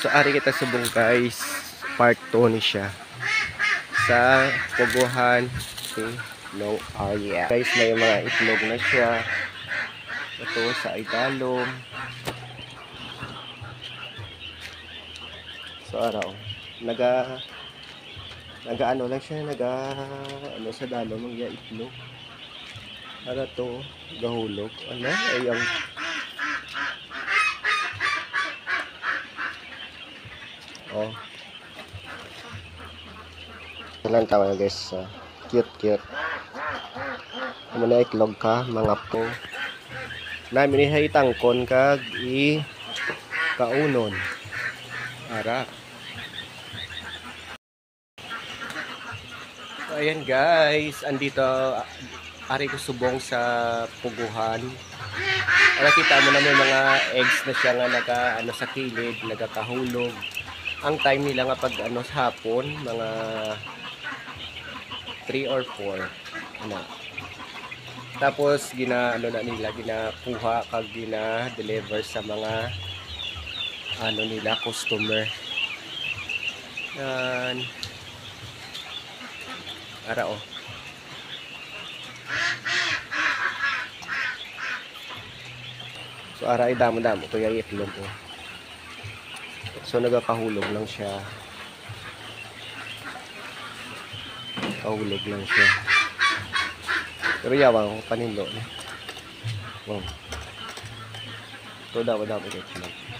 So ari kita subong guys, part 2 ni siya sa Puguhan si No Area. Guys, may mga itlog na siya. Ito sa italom. So araw, naga ano lang siya, ano sa dalom ng itlog. Ara to, gahulog. Ano? Ayang oh. Ilan tawa guys, cute. Muna itlog ka, mga po. Namin ihay tangkon kag kaunon. Ara. So, ayan guys, andito ari ko subong sa Puguhan. Kita mo na may mga eggs na siya nga ano sa kilid, nagakahulog. Ang time nila nga pag ano sa hapon, mga 3 or 4 ano. Tapos ginaano na nila, ginakuha kag gina-deliver sa mga ano nila customer. Yan. Ara oh. So ara ay damo-damo to yung itlog ko. So nagakahulog lang siya. Kahulog lang siya. Pero yawang panindo. Wow. To daw guys.